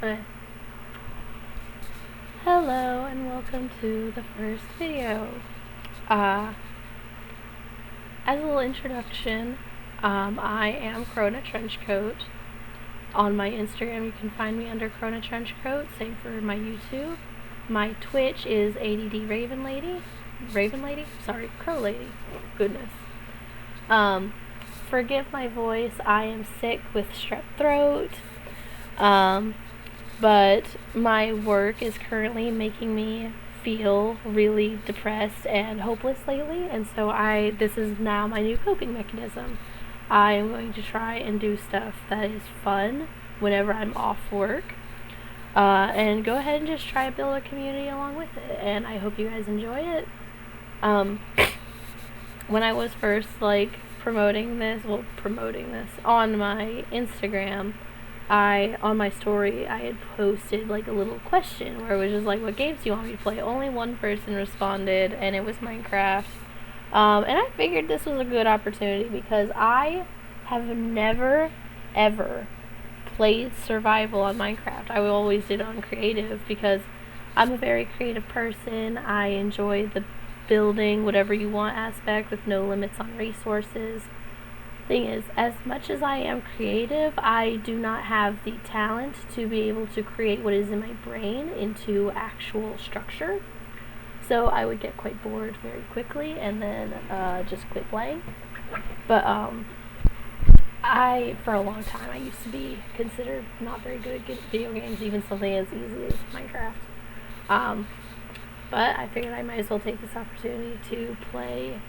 Okay. Hello and welcome to the first video. As a little introduction, I am Crona Trenchcoat. On my Instagram, you can find me under Crona Trenchcoat. Same for my YouTube. My Twitch is ADD Raven Lady. Sorry, Crow Lady. Goodness. Forgive my voice. I am sick with strep throat. But my work is currently making me feel really depressed and hopeless lately, and so this is now my new coping mechanism. I am going to try and do stuff that is fun whenever I'm off work, and go ahead and just try to build a community along with it, and I hope you guys enjoy it. When I was first promoting this on my Instagram, on my story, I had posted a little question where it was just what games do you want me to play? Only one person responded, and it was Minecraft. And I figured this was a good opportunity because I have never, ever played survival on Minecraft. I always did on creative because I'm a very creative person. I enjoy the building whatever you want aspect with no limits on resources. Thing is, as much as I am creative, I do not have the talent to be able to create what is in my brain into actual structure. So I would get quite bored very quickly and then just quit playing. But for a long time, I used to be considered not very good at video games, even something as easy as Minecraft. But I figured I might as well take this opportunity to play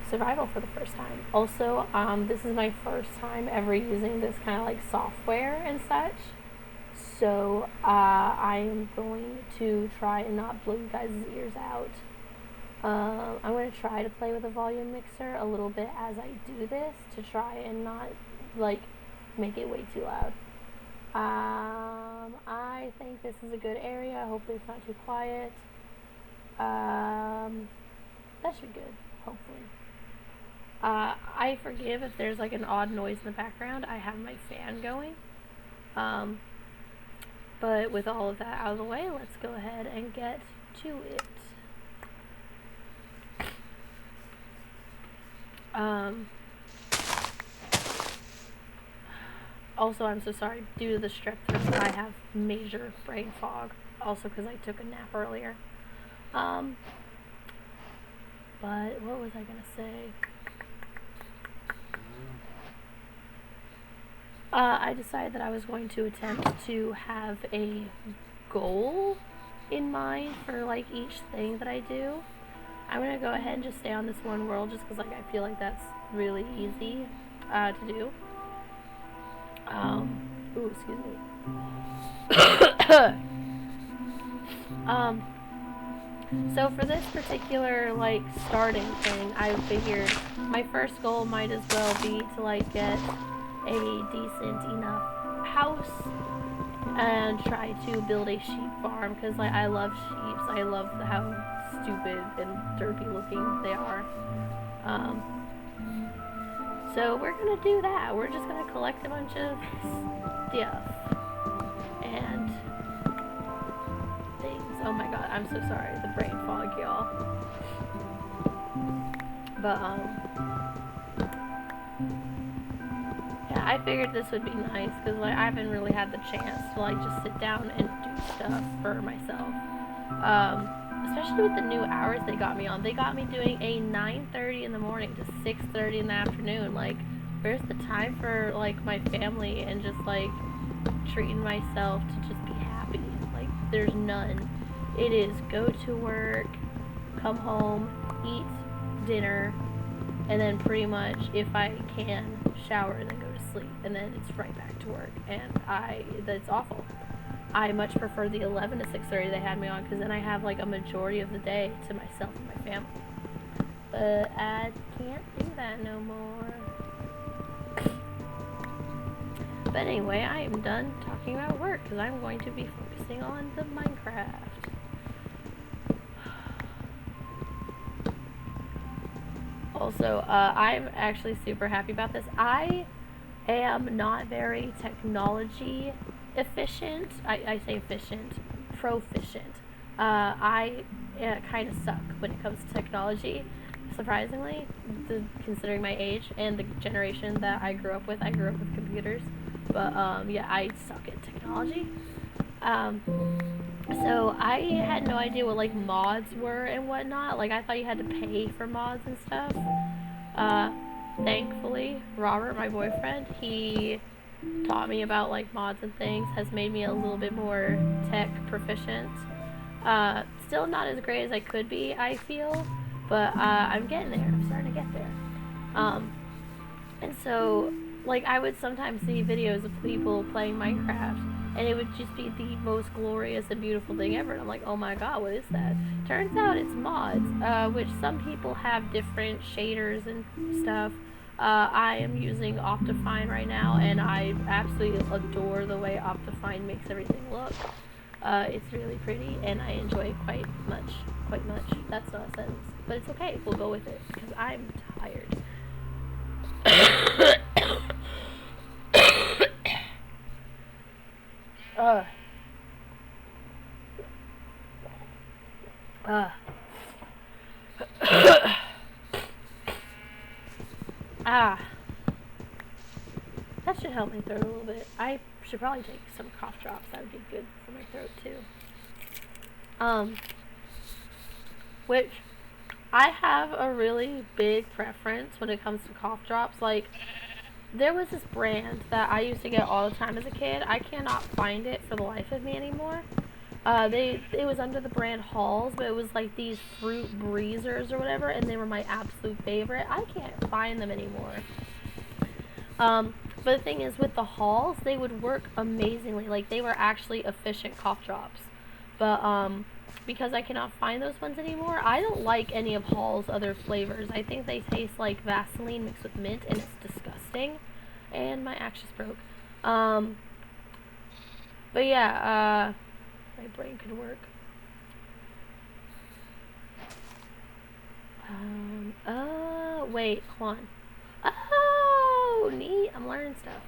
survival for the first time. Also, this is my first time ever using this kind of software and such. So I am going to try and not blow you guys' ears out. I'm going to try to play with a volume mixer a little bit as I do this to try and not make it way too loud. I think this is a good area. Hopefully it's not too quiet. That should be good. Hopefully. I forgive if there's an odd noise in the background. I have my fan going. But with all of that out of the way, let's go ahead and get to it. Also, I'm so sorry. Due to the strep throat, I have major brain fog. Also because I took a nap earlier. But what was I gonna say? I decided that I was going to attempt to have a goal in mind for each thing that I do. I'm gonna go ahead and just stay on this one world just because I feel that's really easy to do. Ooh, excuse me. So for this particular starting thing, I figured my first goal might as well be to get a decent enough house and try to build a sheep farm because I love sheep. I love how stupid and derpy looking they are. So we're gonna do that. We're just gonna collect a bunch of stuff and things. Oh my god, I'm so sorry. The brain fog, y'all. But, yeah, I figured this would be nice because I haven't really had the chance to just sit down and do stuff for myself. Especially with the new hours they got me on. They got me doing a 9:30 in the morning to 6:30 in the afternoon. Where's the time for my family and just treating myself to just be happy? There's none. It is go to work, come home, eat dinner, and then pretty much, if I can, shower and then go to sleep, and then it's right back to work. And that's awful. I much prefer the 11 to 6:30 they had me on because then I have a majority of the day to myself and my family. But I can't do that no more. But anyway, I am done talking about work because I'm going to be focusing on the Minecraft. Also, I'm actually super happy about this. I am not very technology efficient. I say efficient, proficient. I kind of suck when it comes to technology, surprisingly, considering my age and the generation that I grew up with. I grew up with computers, but yeah, I suck at technology. Um, so I had no idea what like mods were and whatnot. Like I thought you had to pay for mods and stuff. Uh, Thankfully, Robert, my boyfriend, he taught me about like mods and things, has made me a little bit more tech proficient. Still not as great as I could be, I feel, but I'm getting there. I'm starting to get there. Um, and so, like, I would sometimes see videos of people playing Minecraft, and it would just be the most glorious and beautiful thing ever. And I'm like, oh my god, what is that? Turns out it's mods, which some people have different shaders and stuff. I am using Optifine right now, and I absolutely adore the way Optifine makes everything look. It's really pretty, and I enjoy it quite much. Quite much. That's not a sentence, but it's okay. We'll go with it because I'm tired. uh, uh. Ah, that should help my throat a little bit. I should probably take some cough drops. That would be good for my throat too. Which I have a really big preference when it comes to cough drops. Like, there was this brand that I used to get all the time as a kid. I cannot find it for the life of me anymore. It was under the brand Halls, but it was like these fruit breezers or whatever, and they were my absolute favorite. I can't find them anymore. But the thing is, with the Halls, they would work amazingly. Like, they were actually efficient cough drops. But because I cannot find those ones anymore, I don't like any of Hall's other flavors. I think they taste like Vaseline mixed with mint, and it's disgusting. And my axe just broke. But yeah, my brain could work. Wait, hold on. Oh, neat. I'm learning stuff.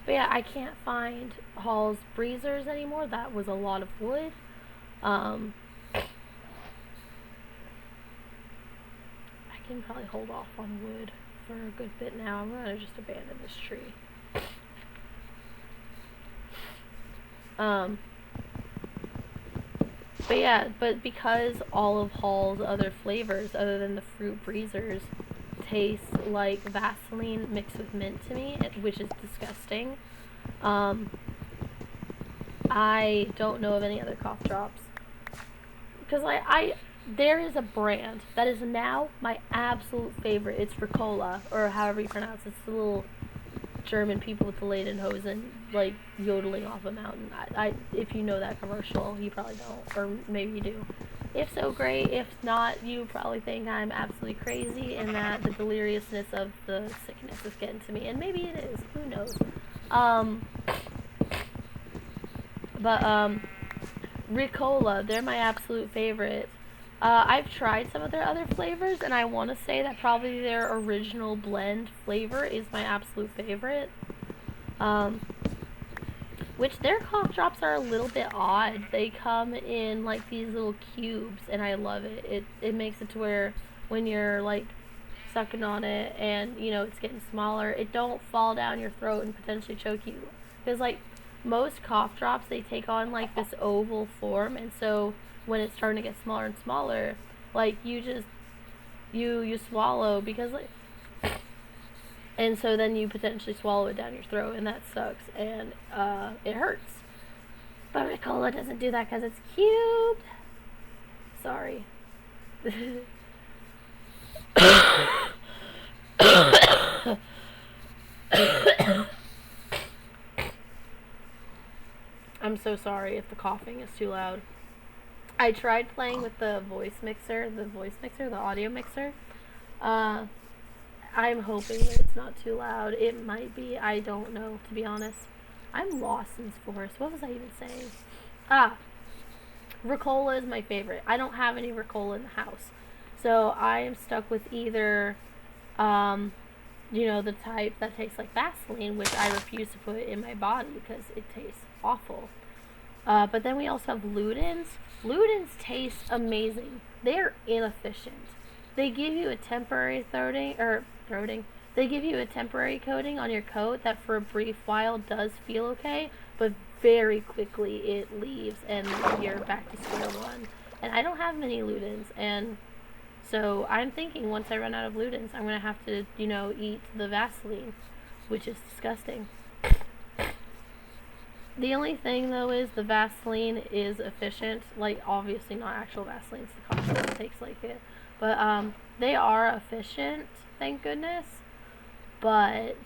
But yeah, I can't find Hall's breezers anymore. That was a lot of wood. I can probably hold off on wood for a good bit now. I'm gonna just abandon this tree. But yeah, but because all of Hall's other flavors, other than the fruit breezers, taste like Vaseline mixed with mint to me, which is disgusting. I don't know of any other cough drops. Because there is a brand that is now my absolute favorite. It's Ricola, or however you pronounce it. It's the little German people with the Lederhosen, like, yodeling off a mountain. If you know that commercial, you probably don't, or maybe you do. If so, great. If not, you probably think I'm absolutely crazy and that the deliriousness of the sickness is getting to me, and maybe it is. Who knows? But Ricola, they're my absolute favorite. I've tried some of their other flavors, and I want to say that probably their original blend flavor is my absolute favorite. Which their cough drops are a little bit odd. They come in like these little cubes, and I love it. It makes it to where when you're like sucking on it and you know it's getting smaller, it don't fall down your throat and potentially choke you. Because like most cough drops, they take on like this oval form, and so when it's starting to get smaller and smaller, like you just you swallow because like, and so then you potentially swallow it down your throat, and that sucks, and it hurts. But Ricola doesn't do that because it's cubed. Sorry. I'm so sorry if the coughing is too loud. I tried playing with the the audio mixer. I'm hoping that it's not too loud. It might be. I don't know, to be honest. I'm lost in this forest. What was I even saying? Ricola is my favorite. I don't have any Ricola in the house. So I am stuck with either the type that tastes like Vaseline, which I refuse to put in my body because it tastes awful. But then we also have Ludens. Ludens taste amazing. They're inefficient. They give you a temporary throating. They give you a temporary coating on your coat that for a brief while does feel okay, but very quickly it leaves and you're back to square one. And I don't have many Ludens, and so I'm thinking once I run out of Ludens, I'm gonna have to, eat the Vaseline, which is disgusting. The only thing though is the Vaseline is efficient, like obviously not actual Vaseline, it's the concept that takes like it, but they are efficient, thank goodness, but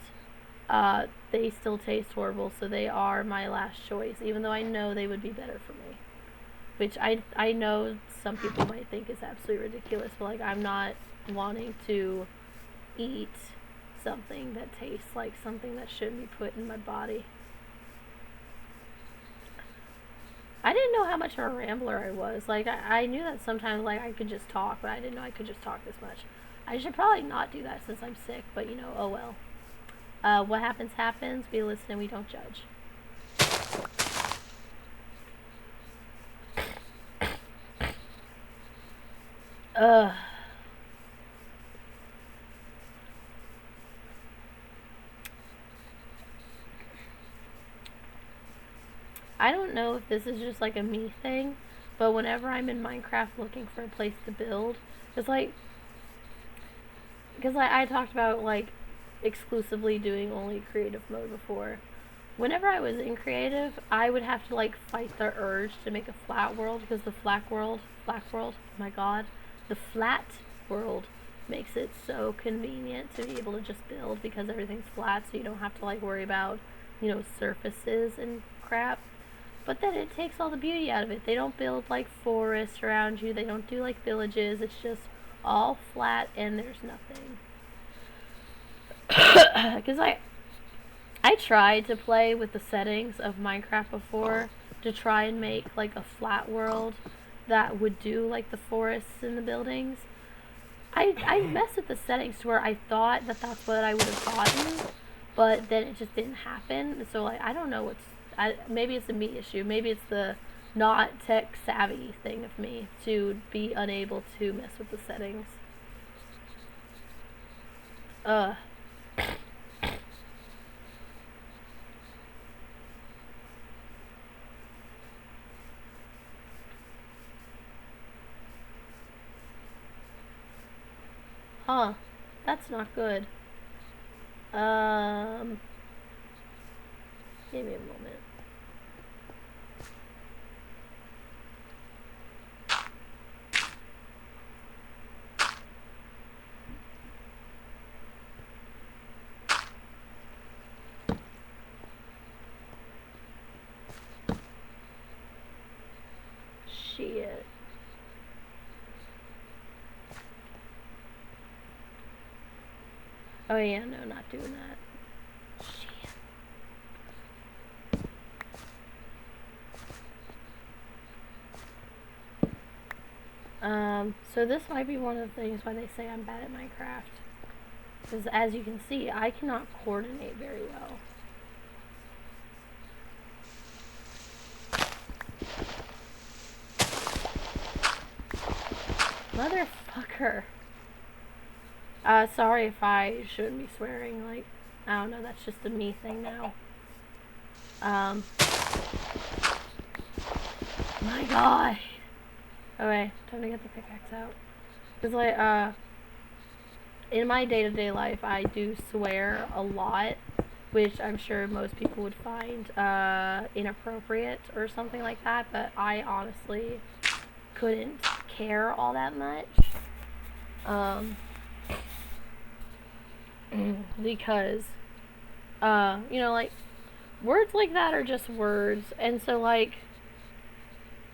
they still taste horrible, so they are my last choice, even though I know they would be better for me. Which I know some people might think is absolutely ridiculous, but like I'm not wanting to eat something that tastes like something that shouldn't be put in my body. I didn't know how much of a rambler I was. Like I knew that sometimes like I could just talk, but I didn't know I could just talk this much. I should probably not do that since I'm sick, but oh well. What happens happens. We listen and we don't judge. Ugh. I don't know if this is just like a me thing, but whenever I'm in Minecraft looking for a place to build, it's like, because I talked about like exclusively doing only creative mode before. Whenever I was in creative, I would have to like fight the urge to make a flat world because the flat world, oh my god, the flat world makes it so convenient to be able to just build because everything's flat, so you don't have to like worry about, surfaces and crap. But then it takes all the beauty out of it. They don't build like forests around you. They don't do like villages. It's just all flat and there's nothing. Because I tried to play with the settings of Minecraft before to try and make like a flat world that would do like the forests and the buildings. I messed with the settings to where I thought that that's what I would have gotten, but then it just didn't happen. So like I don't know maybe it's a me issue. Maybe it's the not tech savvy thing of me to be unable to mess with the settings. Huh. That's not good. Give me a moment. Shit. Oh yeah, no, not doing that. Shit. So this might be one of the things why they say I'm bad at Minecraft. Because as you can see, I cannot coordinate very well. Motherfucker. Sorry if I shouldn't be swearing, like, I don't know, that's just a me thing now. My god. Okay, time to get the pickaxe out. Because, like, in my day-to-day life, I do swear a lot, which I'm sure most people would find, inappropriate or something like that, but I honestly couldn't care all that much. Because, like, words like that are just words, and so, like,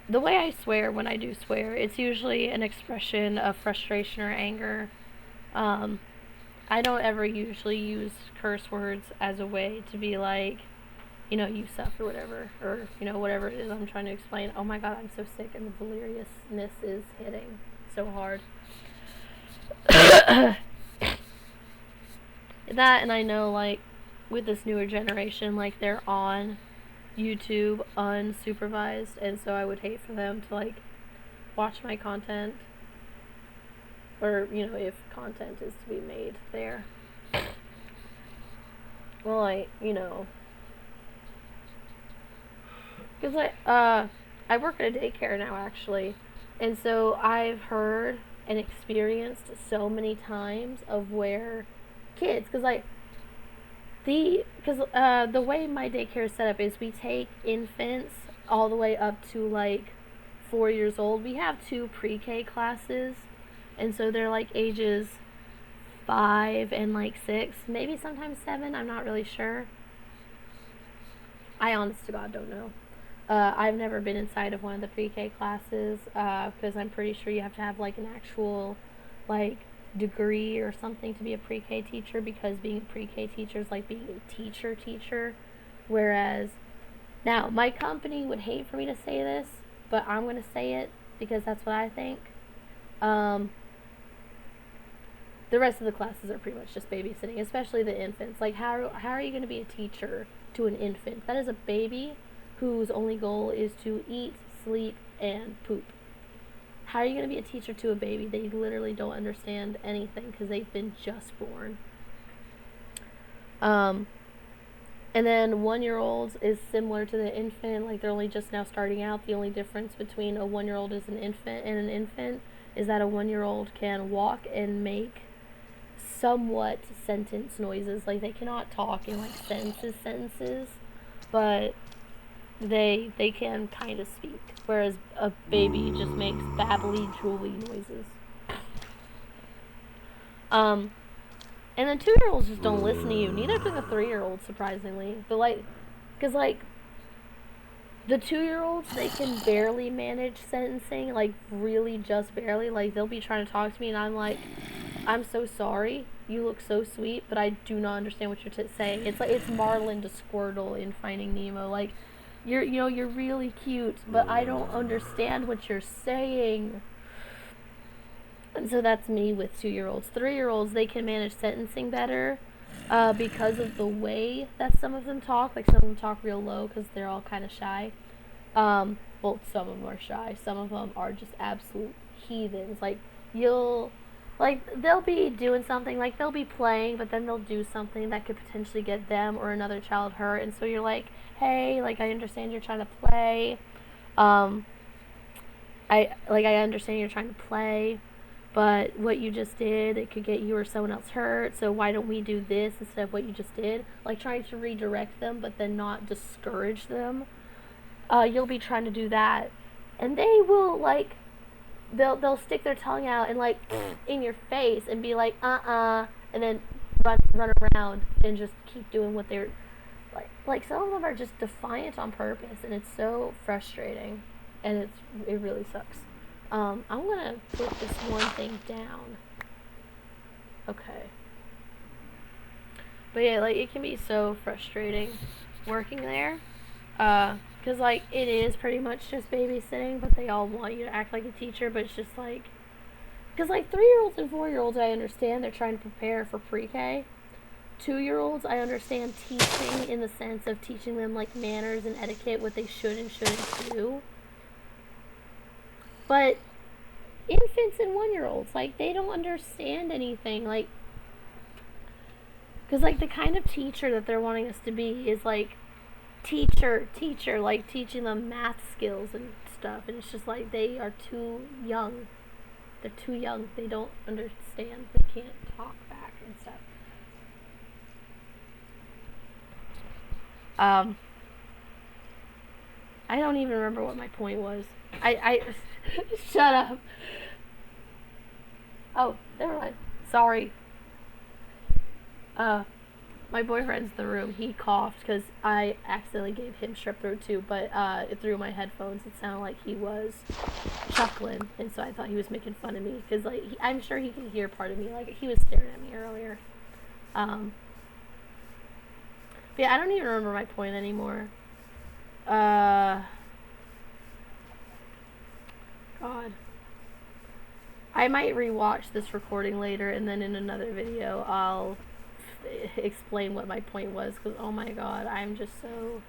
the way I swear when I do swear, it's usually an expression of frustration or anger. I don't ever usually use curse words as a way to be like, you suck or whatever, or, whatever it is I'm trying to explain. Oh my god, I'm so sick and the deliriousness is hitting so hard. That, and I know, like, with this newer generation, like, they're on YouTube unsupervised, and so I would hate for them to, like, watch my content, or, you know, if content is to be made there. Well, like, you know, because I work at a daycare now, actually, and so I've heard and experienced so many times of where kids, because like the way my daycare is set up is we take infants all the way up to like 4 years old. We have 2 pre-K classes, and so they're like ages 5 and like 6, maybe sometimes 7. I'm not really sure. I honest to God don't know. I've never been inside of one of the pre-K classes because I'm pretty sure you have to have like an actual like degree or something to be a pre-K teacher, because being a pre-K teacher is like being a teacher. Whereas now my company would hate for me to say this, but I'm going to say it because that's what I think. The rest of the classes are pretty much just babysitting, especially the infants. Like, how are you going to be a teacher to an infant? That is a baby whose only goal is to eat, sleep, and poop. How are you going to be a teacher to a baby? They literally don't understand anything because they've been just born. And then 1-year-olds is similar to the infant. Like, they're only just now starting out. The only difference between a 1-year-old is an infant is that a 1-year-old can walk and make somewhat sentence noises. Like, they cannot talk in like sentences, but they can kind of speak, whereas a baby just makes babbly, drooly noises. And then 2-year-olds just don't listen to you. Neither do the 3-year-olds, surprisingly. But like, because like the 2-year-olds, they can barely manage sentencing, like really just barely. Like, they'll be trying to talk to me, and I'm like, I'm so sorry. You look so sweet, but I do not understand what you're saying. It's like it's Marlin to Squirtle in Finding Nemo. Like, you're really cute, but I don't understand what you're saying. And so that's me with 2-year-olds. 3-year-olds, they can manage sentencing better because of the way that some of them talk. Like, some of them talk real low because they're all kind of shy. Well, some of them are shy. Some of them are just absolute heathens. Like, they'll be doing something, like they'll be playing, but then they'll do something that could potentially get them or another child hurt, and so you're like, hey, like, I understand you're trying to play, I understand you're trying to play, but what you just did, it could get you or someone else hurt, so why don't we do this instead of what you just did? Like, trying to redirect them, but then not discourage them. You'll be trying to do that, and they will, like, they'll stick their tongue out and like in your face and be like and then run around and just keep doing what they're like some of them are just defiant on purpose, and it's so frustrating, and it really sucks. I'm gonna put this one thing down. Okay. But yeah, like, it can be so frustrating working there. Because, like, it is pretty much just babysitting, but they all want you to act like a teacher, but it's just, like... Because, like, 3-year-olds and 4-year-olds, I understand they're trying to prepare for pre-K. 2-year-olds, I understand teaching in the sense of teaching them, like, manners and etiquette, what they should and shouldn't do. But infants and 1-year-olds, like, they don't understand anything. Like, because, like, the kind of teacher that they're wanting us to be is, like, teacher, like teaching them math skills and stuff, and it's just like they are too young. They're too young. They don't understand. They can't talk back and stuff. I don't even remember what my point was. I shut up. Oh, never mind. Sorry. My boyfriend's in the room. He coughed because I accidentally gave him strep throat too, but through my headphones it sounded like he was chuckling, and so I thought he was making fun of me because, like, I'm sure he can hear part of me. Like, he was staring at me earlier. But yeah, I don't even remember my point anymore. God. I might rewatch this recording later, and then in another video I'll explain what my point was, because oh my god, I'm just so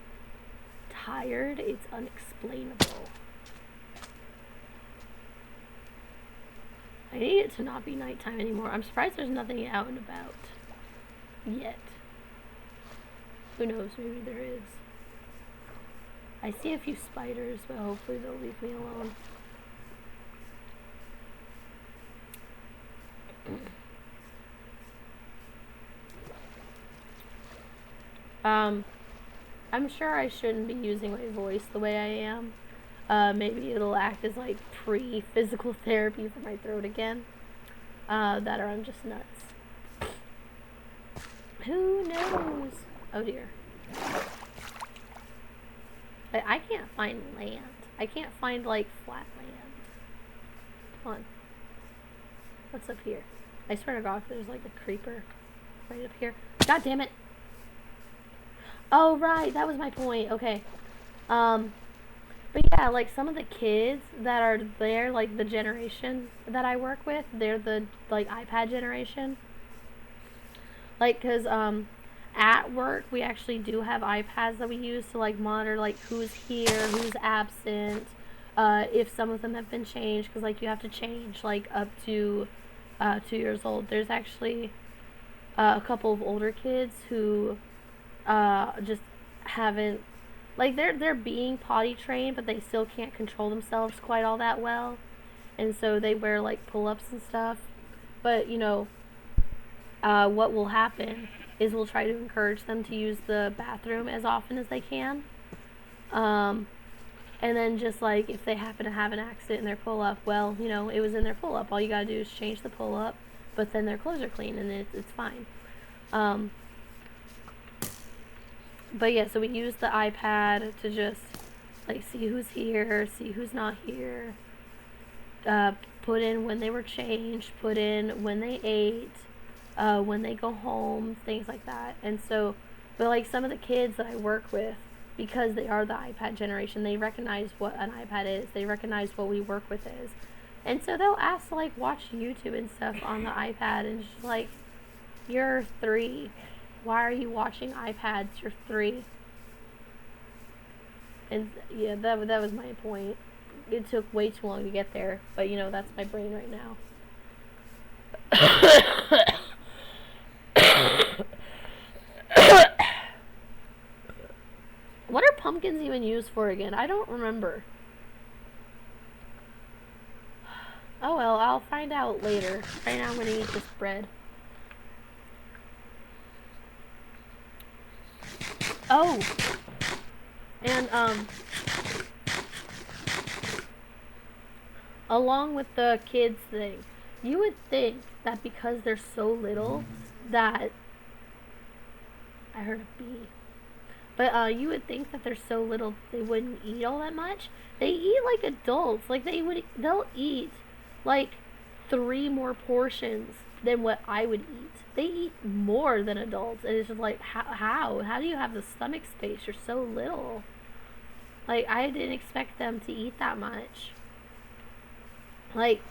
tired. It's unexplainable. I need it to not be nighttime anymore. I'm surprised there's nothing out and about yet. Who knows? Maybe there is. I see a few spiders, but hopefully they'll leave me alone. I'm sure I shouldn't be using my voice the way I am. Maybe it'll act as like pre-physical therapy for my throat again. That or I'm just nuts. Who knows? Oh dear. I can't find land. I can't find like flat land. Come on. What's up here? I swear to God, there's like a creeper right up here. God damn it. Oh, right. That was my point. Okay. But yeah, like some of the kids that are there, like the generation that I work with, they're the like iPad generation. Like, cause at work we actually do have iPads that we use to like monitor like who's here, who's absent, if some of them have been changed, cause like you have to change like up to 2 years old. There's actually a couple of older kids who just haven't, like they're being potty trained, but they still can't control themselves quite all that well, and so they wear like pull-ups and stuff. But you know, what will happen is we'll try to encourage them to use the bathroom as often as they can, and then just like if they happen to have an accident in their pull-up, well, you know, it was in their pull-up. All you gotta do is change the pull-up, but then their clothes are clean and it's fine. But yeah, so we use the iPad to just like see who's here, see who's not here, put in when they were changed, put in when they ate, when they go home, things like that. And so, but like some of the kids that I work with, because they are the iPad generation, they recognize what an iPad is, they recognize what we work with is. And so they'll ask to like watch YouTube and stuff on the iPad, and it's just like, you're 3. Why are you watching iPads? You're 3. And yeah, that was my point. It took way too long to get there, but you know, that's my brain right now. What are pumpkins even used for again? I don't remember. Oh well, I'll find out later. Right now I'm gonna eat this bread. Oh! And, along with the kids thing, you would think that because they're so little that... I heard a bee. But, you would think that they're so little they wouldn't eat all that much. They eat like adults. Like, they'll eat, like, 3 more portions than what I would eat. They eat more than adults, and it's just like, how do you have the stomach space? You're so little. Like, I didn't expect them to eat that much. Like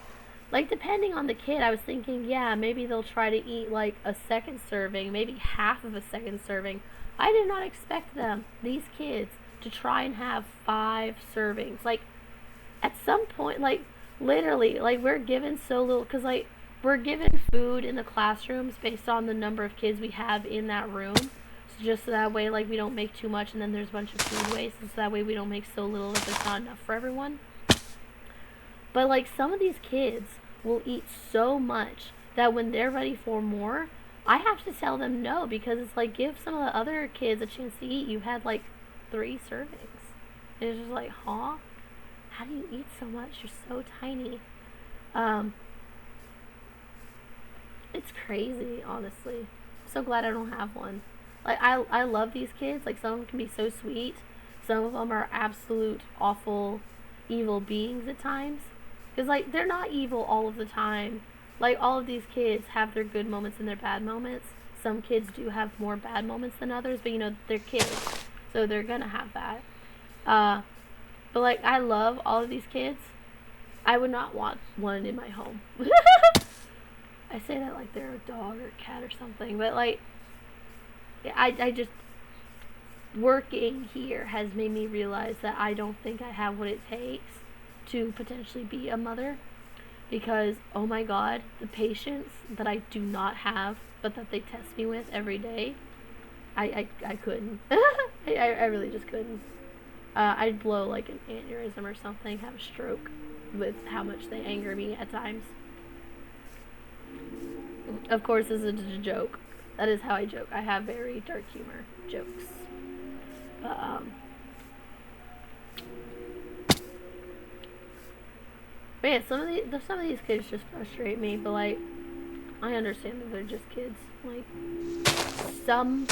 depending on the kid, I was thinking, yeah, maybe they'll try to eat like a second serving, maybe half of a second serving. I did not expect them, these kids, to try and have 5 servings. Like, at some point, like, literally, like, we're given so little, because, like, we're given food in the classrooms based on the number of kids we have in that room. So just so that way, like, we don't make too much and then there's a bunch of food waste. And so that way we don't make so little that there's not enough for everyone. But, like, some of these kids will eat so much that when they're ready for more, I have to tell them no, because it's like, give some of the other kids a chance to eat. You've had, like, 3 servings. And it's just like, huh? How do you eat so much? You're so tiny. It's crazy, honestly. I'm so glad I don't have one. Like, I love these kids. Like, some of them can be so sweet. Some of them are absolute awful, evil beings at times. Because, like, they're not evil all of the time. Like, all of these kids have their good moments and their bad moments. Some kids do have more bad moments than others, but, you know, they're kids. So they're gonna have that. But, like, I love all of these kids. I would not want one in my home. I say that like they're a dog or a cat or something, but like, I just, working here has made me realize that I don't think I have what it takes to potentially be a mother. Because, oh my god, the patience that I do not have, but that they test me with every day, I couldn't. I really just couldn't. I'd blow like an aneurysm or something, have a stroke with how much they anger me at times. Of course, this is a joke. That is how I joke. I have very dark humor jokes. But yeah, some of these kids just frustrate me. But like, I understand that they're just kids. Like, some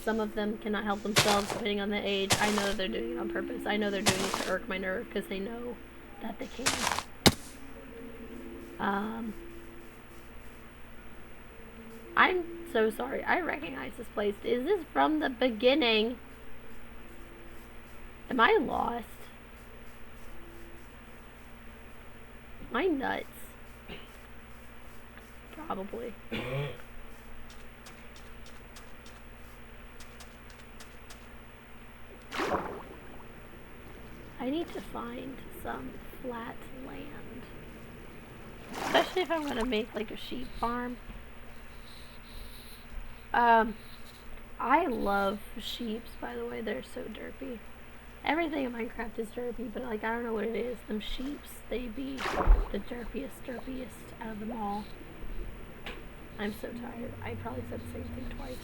of them cannot help themselves depending on the age. I know that they're doing it on purpose. I know they're doing it to irk my nerve because they know that they can. I'm so sorry. I recognize this place. Is this from the beginning? Am I lost? Am I nuts? Probably. I need to find some flat land. Especially if I'm going to make like a sheep farm. I love sheeps, by the way. They're so derpy. Everything in Minecraft is derpy, but like, I don't know what it is. Them sheeps, they be the derpiest out of them all. I'm so tired. I probably said the same thing twice.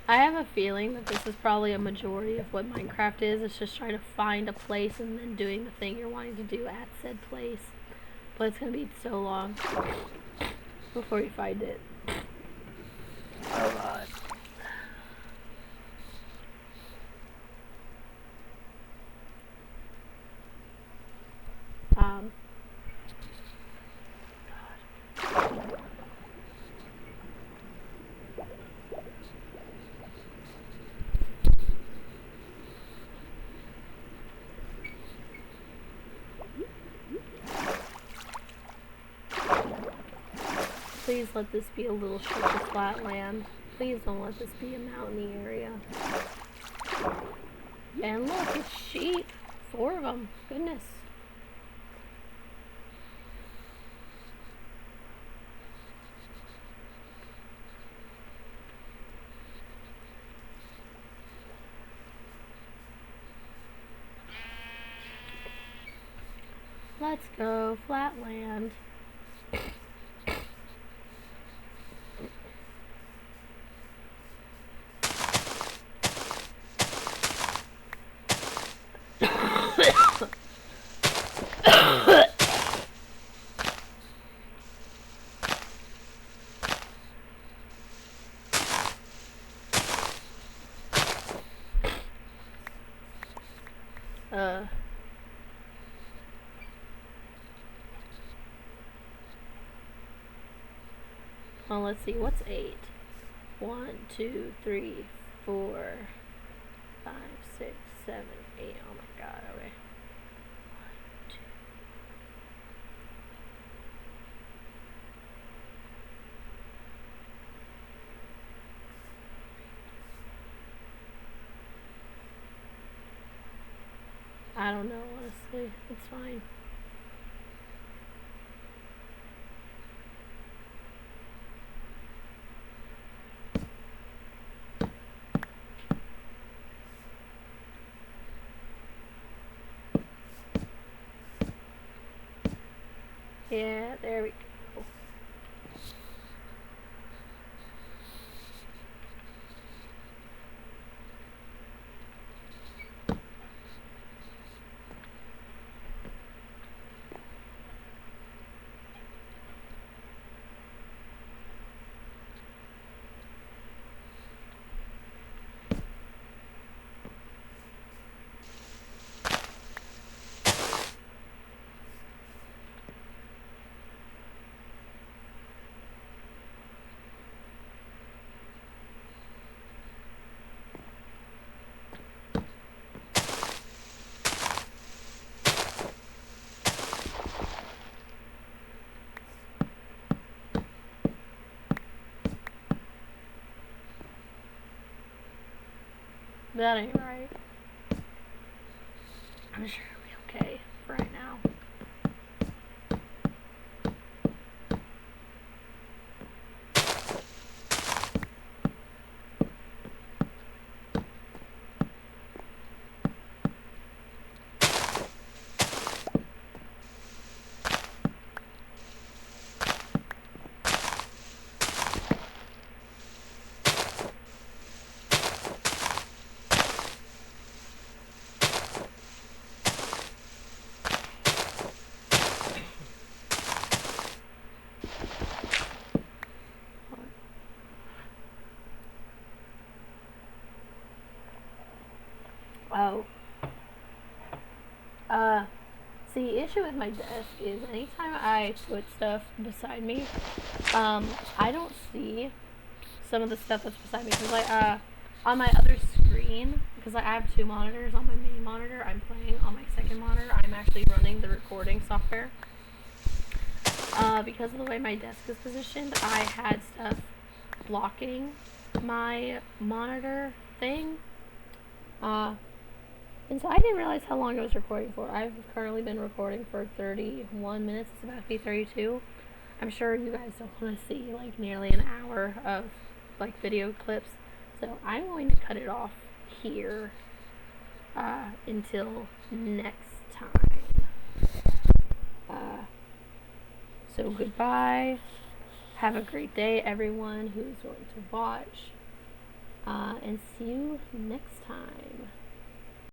I have a feeling that this is probably a majority of what Minecraft is. It's just trying to find a place and then doing the thing you're wanting to do at said place. But it's going to be so long before you find it. Oh god. Please let this be a little stretch of flat land. Please don't let this be a mountainy area. And look, it's sheep. 4 of them. Goodness. Let's go. Flat land. Well, let's see. What's 8? 1, 2, 3, 4, 5, 6, 7, 8. Oh my god. Okay. 1, 2. I don't know, honestly. It's fine. Yeah, there we go. That ain't right. I'm sure it'll be okay for right now. Oh. See, the issue with my desk is anytime I put stuff beside me, I don't see some of the stuff that's beside me. Because, like, on my other screen, because I have two monitors. On my main monitor, I'm playing. On my second monitor, I'm actually running the recording software. Because of the way my desk is positioned, I had stuff blocking my monitor thing. And so I didn't realize how long I was recording for. I've currently been recording for 31 minutes. It's about to be 32. I'm sure you guys don't want to see like nearly an hour of like video clips. So I'm going to cut it off here until next time. So goodbye. Have a great day, everyone who's going to watch. And see you next time.